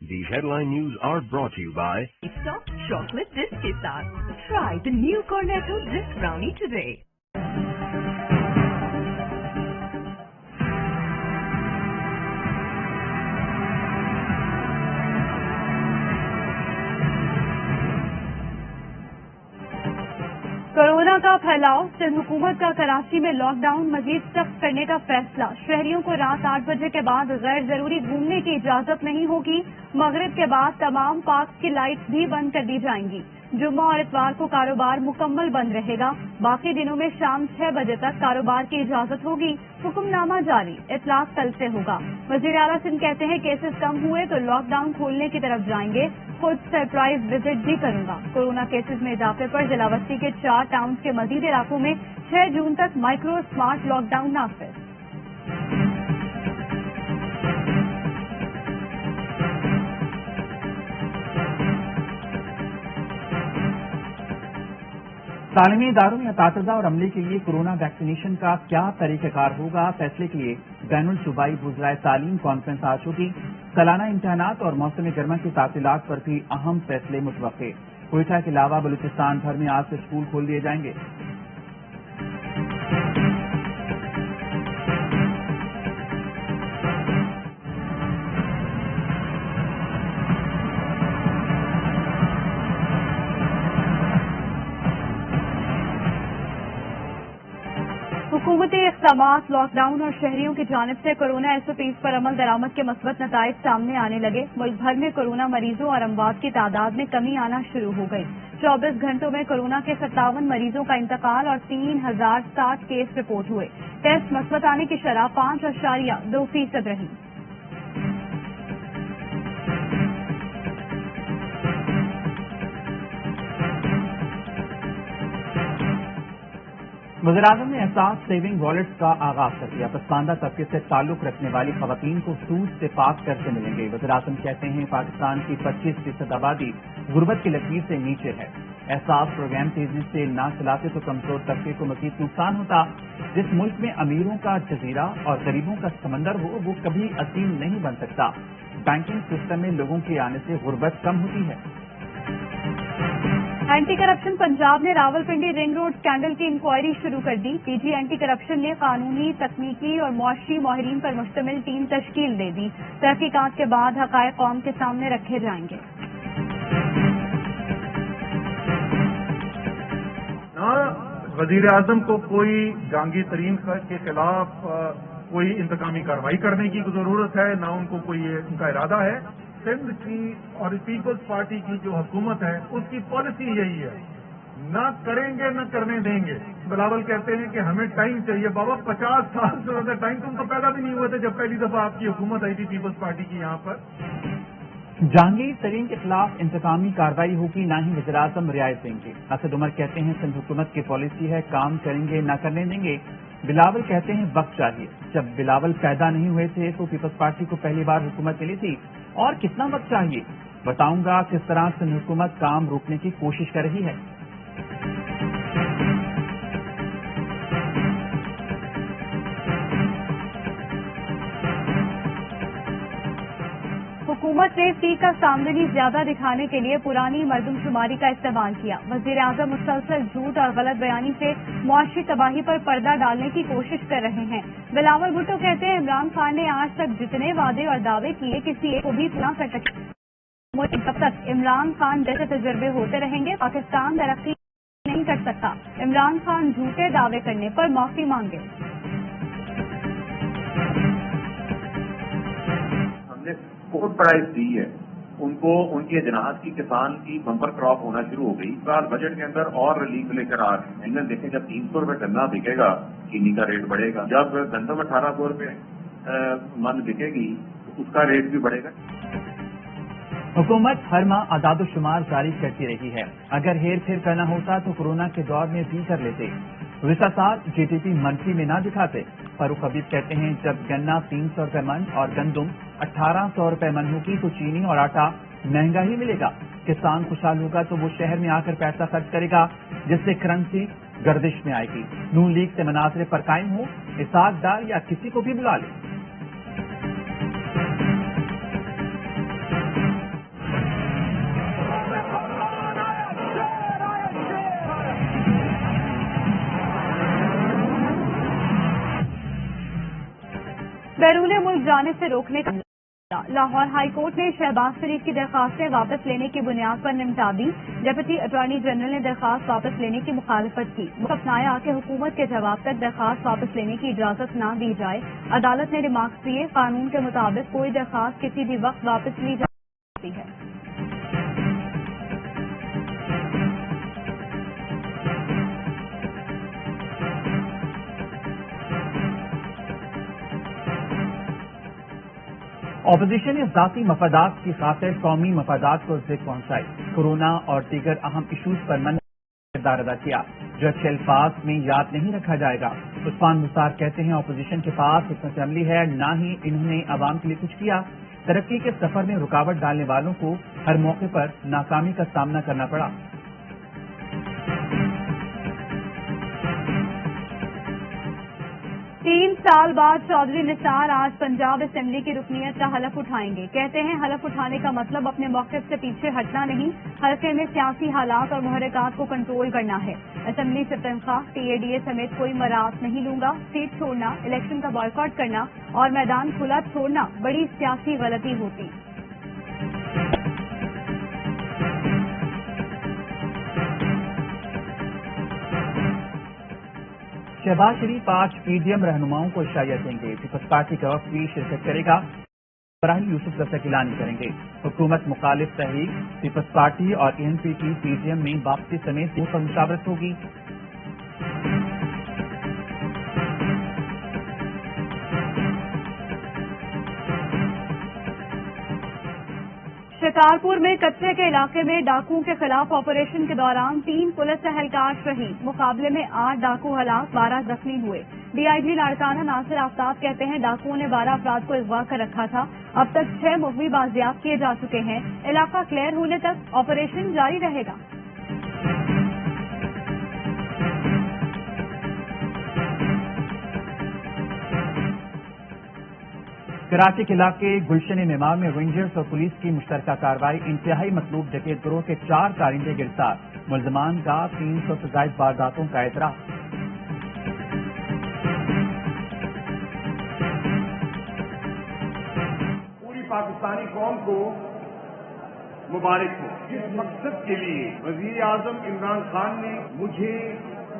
These headline news are brought to you by Soft chocolate disk के साथ. Try the new Cornetto disk brownie today. Corona का फैलाव, सिंध हुकूमत का कराची में लॉकडाउन मजीद सख्त करने का फैसला। शहरियों को रात 8 बजे के बाद गैर जरूरी घूमने की इजाजत नहीं होगी। मगरिब के बाद तमाम पार्क की लाइट्स भी बंद कर दी जाएंगी। जुम्मा और इतवार को कारोबार मुकम्मल बंद रहेगा। बाकी दिनों में शाम 6 बजे तक कारोबार की इजाजत होगी। हुक्मनामा जारी, इतलाक कल से होगा। वजीर आला सिंध कहते हैं केसेस कम हुए तो लॉकडाउन खोलने की तरफ जाएंगे। खुद सरप्राइज विजिट भी करूंगा। कोरोना केसेस में इजाफे पर जिलावस्ती के 4 टाउन्स के मजीद इलाकों में 6 जून तक माइक्रो स्मार्ट लॉकडाउन नाफिज। तालीमी इदारों में असातिज़ा और अमले के लिए कोरोना वैक्सीनेशन का क्या तरीक़ाकार होगा, फैसले के लिए बैनुल सूबाई वुज़राए तालीम कॉन्फ्रेंस आज होगी। सालाना इम्तहानात और मौसम गर्मा की तातीलात पर भी अहम फैसले मुतवक्के। कोयटा के अलावा बलूचिस्तान भर में आज से स्कूल खोल दिए जाएंगे। हुकूमती इक़दामात, लॉकडाउन और शहरियों की जानिब से कोरोना SOPs पर अमल दरामद के मस्बत नताइज सामने आने लगे। मुल्क भर में कोरोना मरीजों और अमवात की तादाद में कमी आना शुरू हो गई। 24 घंटों में कोरोना के 57 मरीजों का इंतकाल और 3060 केस रिपोर्ट हुए। टेस्ट मस्बत आने की शरह 5.2% रही। वज़ीर-ए-आज़म ने एहसास सेविंग वॉलेट्स का आगाज कर दिया। पसमानदा तबके से ताल्लुक रखने वाली खवातीन को सूद से पाक कर्जे मिलेंगे। वज़ीर-ए-आज़म कहते हैं पाकिस्तान की 25% आबादी गुर्बत की लकीर से नीचे है। एहसास प्रोग्राम तेजी से ना चलाते तो कमजोर तबके को मज़ीद नुकसान होता। जिस मुल्क में अमीरों का जजीरा और गरीबों का समंदर हो वो कभी असीम नहीं बन सकता। बैंकिंग सिस्टम में लोगों के आने से गुर्बत कम होती है। एंटी करप्शन पंजाब ने रावलपिंडी रिंग रोड स्कैंडल की इंक्वायरी शुरू कर दी। DG एंटी करप्शन ने कानूनी, तकनीकी और मुआशी माहिरीन पर मुश्तमिल टीम तश्कील दे दी। तहकीकात के बाद हक़ाइक़ कौम के सामने रखे जाएंगे। वजीर आजम को कोई जहांगीर के खिलाफ कोई इंतकामी कार्रवाई करने की जरूरत है, न उनको कोई उनका इरादा है। सिंध की और पीपल्स पार्टी की जो हुकूमत है उसकी पॉलिसी यही है, न करेंगे न करने देंगे। बिलावल कहते हैं कि हमें टाइम चाहिए। बाबा 50 साल से ज्यादा टाइम तुम तो पैदा भी नहीं हुए थे जब पहली दफा आपकी हुकूमत आई थी पीपल्स पार्टी की यहाँ पर। जहांगीर तरीन के खिलाफ इंतकामी कार्रवाई होगी, ना ही वज़ीर-ए-आज़म रियायत देंगे। असद उमर कहते हैं सिंध हुकूमत की पॉलिसी है काम करेंगे न करने देंगे। बिलावल कहते हैं वक्त चाहिए। जब बिलावल पैदा नहीं हुए थे तो पीपल्स पार्टी को पहली बार हुकूमत मिली थी। और कितना वक्त चाहिए बताऊंगा किस तरह सिंध हुकूमत काम रोकने की कोशिश कर रही है। हुकूमत ने फी का सामदनी ज्यादा दिखाने के लिए पुरानी मरदमशुमारी का इस्तेमाल किया। वज़ीर-ए-आज़म मुसलसल झूठ और गलत बयानी से मुआशी तबाही पर पर्दा डालने की कोशिश कर रहे हैं। बिलावल भुट्टो कहते हैं इमरान खान ने आज तक जितने वादे और दावे किए किसी एक को भी पूरा कर सके। जब तक इमरान खान जैसे तजर्बे होते रहेंगे पाकिस्तान तरक्की नहीं कर सकता। इमरान खान झूठे दावे करने पर माफी मांगे। बहुत प्राइस दी है उनको, उनकी अजनाहत की किसान की बम्पर क्रॉप होना शुरू हो गई। साल बजट के अंदर और रिलीफ लेकर आ रहे हैं। इन्हें देखें जब 300 रुपए गन्ना बिकेगा चीनी का रेट बढ़ेगा। जब गंदम 1800 रुपए मन बिकेगी तो उसका रेट भी बढ़ेगा। हुकूमत हर माह आदाद-ओ-शुमार जारी करती रही है। अगर हेर फेर करना होता तो कोरोना के दौर में भी कर लेते। गुज़िश्ता साल GDP मंथली में ना दिखाते। फारूक हबीब कहते हैं जब गन्ना 300 रुपए मन और गंदम 1800 रुपए मन होगी तो चीनी और आटा महंगा ही मिलेगा। किसान खुशहाल होगा तो वो शहर में आकर पैसा खर्च करेगा जिससे करेंसी गर्दिश में आएगी। नून लीग से मनासरे पर कायम हो, इसाक डार या किसी को भी बुला ले। बैरून मुल्क जाने से रोकने का लाहौर हाई कोर्ट ने शहबाज शरीफ की दरखास्तें वापस लेने की बुनियाद पर निपटा दी। डिप्टी अटॉर्नी जनरल ने दरखास्त वापस लेने की मुखालफत की। अपनाया कि हुकूमत के जवाब तक दरखास्त वापस लेने की इजाजत न दी जाए। अदालत ने रिमार्क्स दिए, कानून के मुताबिक कोई दरखास्त किसी भी वक्त वापस ली जा सकती है। अपोजिशन ने ذاتی मफादात की खातिर कौमी मफादात को ज़िद पहुंचाई। कोरोना और दीगर अहम इशूज पर मन किरदार अदा किया, जो अच्छे अल्फाज में याद नहीं रखा जाएगा। उस्मान मुसार कहते हैं अपोजिशन के पास हिकमत अमली है, ना ही इन्होंने आवाम के लिए कुछ किया। तरक्की के सफर में रुकावट डालने वालों को हर मौके पर नाकामी का सामना करना पड़ा। 3 साल बाद चौधरी निसार आज पंजाब असेंबली की रुकनीत का हलफ उठाएंगे। कहते हैं हलफ उठाने का मतलब अपने मौक़िफ़ से पीछे हटना नहीं, हल्के में सियासी हालात और मुहर्रिकात को कंट्रोल करना है। असेंबली से तनख्वाह, TADA समेत कोई मराहत नहीं लूंगा। सीट छोड़ना, इलेक्शन का बॉयकॉट करना और मैदान खुला छोड़ना बड़ी सियासी गलती होती। शहबाज शरीफ आज PDM रहनुमाओं को इशाइयत देंगे। पीपल्स पार्टी का वक्त भी शिरकत करेगा। इब्राहिम यूसुफ रजा ऐलान करेंगे। हुकूमत मुखालिफ तहरीक, पीपल्स पार्टी और ANP की PDM में वापसी समेत दो पर मुशावरत होगी। शिकारपुर में कच्चे के इलाके में डाकुओं के खिलाफ ऑपरेशन के दौरान 3 पुलिस एहलकार शहीद। मुकाबले में 8 डाकू हलाक, 12 जख्मी हुए। DIG लाड़काना नासिर आफ्ताब कहते हैं डाकुओं ने 12 अफराद को अगवा कर रखा था। अब तक 6 मुगवी बाजियाब किए जा चुके हैं। इलाका क्लियर होने तक ऑपरेशन जारी रहेगा। कराची के इलाके गुलशन मेमार में रेंजर्स और पुलिस की मुश्तरका कार्रवाई। इंतहाई मतलूब डकैत गिरोह के 4 कारिंदे गिरफ्तार। मुल्जमान का 300 से ज्यादा वारदातों का एतराफ। पूरी पाकिस्तानी कौम को मुबारक हो। जिस मकसद के लिए वजीर आजम इमरान खान ने मुझे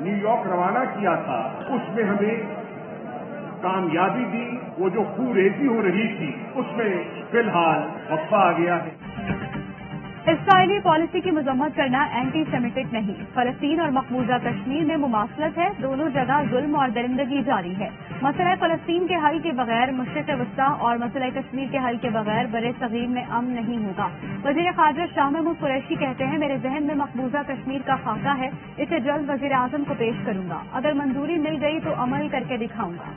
न्यूयॉर्क रवाना किया था, उसमें हमें कामयाबी दी। वो जो खूरेजी हो रही थी उसमें फिलहाल वक्फा आ गया है। इसराइली पॉलिसी की मजम्मत करना एंटी सेमिटिक नहीं। फलस्तीन और मकबूजा कश्मीर में मुमासलत है। दोनों जगह जुल्म और दरिंदगी जारी है। मसला फलस्तीन के हल के बगैर मशरिक़ वस्ता और मसला कश्मीर के हल के बगैर बरे सगीर में अमन नहीं होगा। वज़ीर ख़ारजा शाह महमूद कुरैशी कहते हैं मेरे जहन में मकबूजा कश्मीर का खाका है, इसे जल्द वज़ीर आज़म को पेश करूंगा। अगर मंजूरी मिल गई तो अमल करके दिखाऊंगा।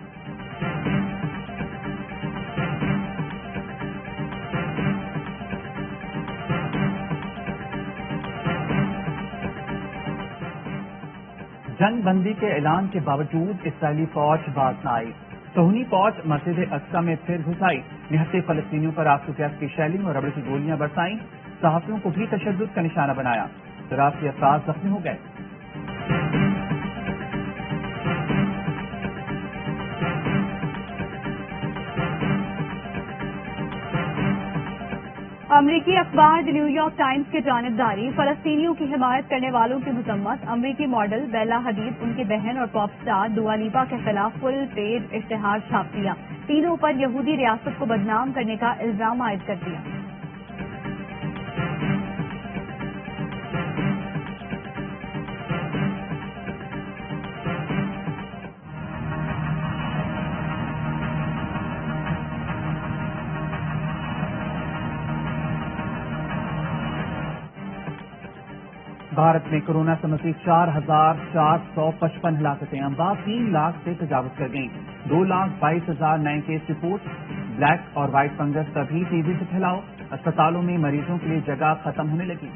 जंग बंदी के ऐलान के बावजूद इसराइली फौज बाज न आई। सोहनी फौज मस्जिद अक्सा में फिर घुस आई। निहत्ते फलस्तीनियों पर आंसू गैस की शैलिंग और रबड़ की गोलियां बरसाईं। सहाफियों को भी तशद्दुद का निशाना बनाया। 83 अफराद जख्मी हो गए। अमरीकी अखबार द न्यूयॉर्क टाइम्स की जानिबदारी फलस्तीनियों की हिमायत करने वालों की मजम्मत। अमरीकी मॉडल बेला हदीद, उनकी बहन और पॉप स्टार दुआ लिपा के खिलाफ फुल पेज इश्तिहार छाप दिया। तीनों पर यहूदी रियासत को बदनाम करने का इल्जाम आयद कर दिया। भारत में कोरोना से मजीद 4,455 हलाकतें। अमवात 3 लाख से तजावुज कर गईं। 2,22,000 नए केस रिपोर्ट। ब्लैक और व्हाइट फंगस का भी तेजी से फैलाव। अस्पतालों में मरीजों के लिए जगह खत्म होने लगी।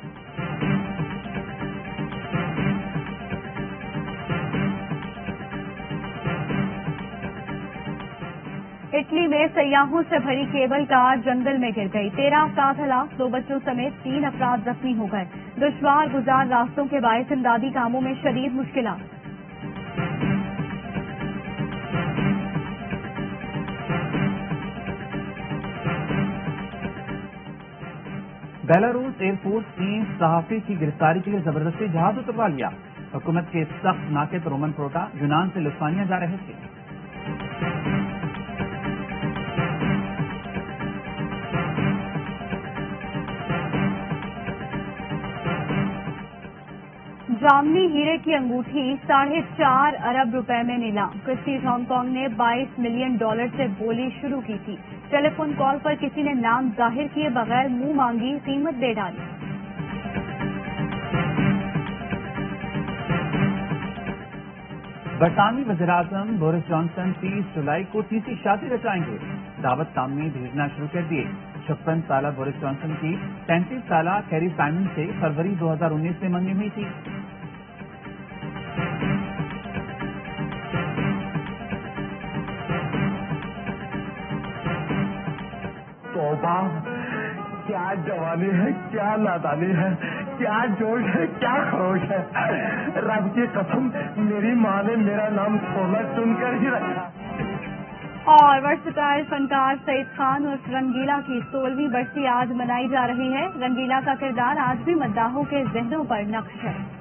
इटली में सयाहों से भरी केबल कार जंगल में गिर गई। 13 अफराद हलाक, 2 बच्चों समेत 3 अफराद जख्मी हो गए। दुश्वार गुजार रास्तों के बायस इमदादी कामों में शदीद मुश्किलात। बेलारूस एयरफोर्स ने सहाफी की गिरफ्तारी के लिए जबरदस्ती जहाज उतरवा लिया। हुकूमत के सख्त नाके पर रोमन प्रोटा यूनान से लिथुआनिया जा रहे थे। जामनी हीरे की अंगूठी 4.5 अरब रुपए में नीलाम। क्रिस्टीज हांगकांग ने $22 मिलियन से बोली शुरू की थी। टेलीफोन कॉल पर किसी ने नाम जाहिर किए बगैर मुंह मांगी कीमत दे डाली। बरतानवी वज़ीर-ए-आज़म बोरिस जॉनसन 30 जुलाई को तीसरी शादी रचाएंगे। दावत सामने भेजना शुरू कर दिए। 56 साला बोरिस जॉनसन की 35 साला कैरी साइमन से फरवरी 2019 में मंगनी हुई थी। तौबा, क्या जवानी है, क्या नादानी है, क्या जोश है, क्या खरोश है। रब की कसम, मेरी माँ ने मेरा नाम सोना चुनकर ही रखा। और वर्सटाइल फनकार सईद खान और रंगीला की 16वीं बरसी आज मनाई जा रही है। रंगीला का किरदार आज भी मद्दाहों के जहनों पर नक्श है।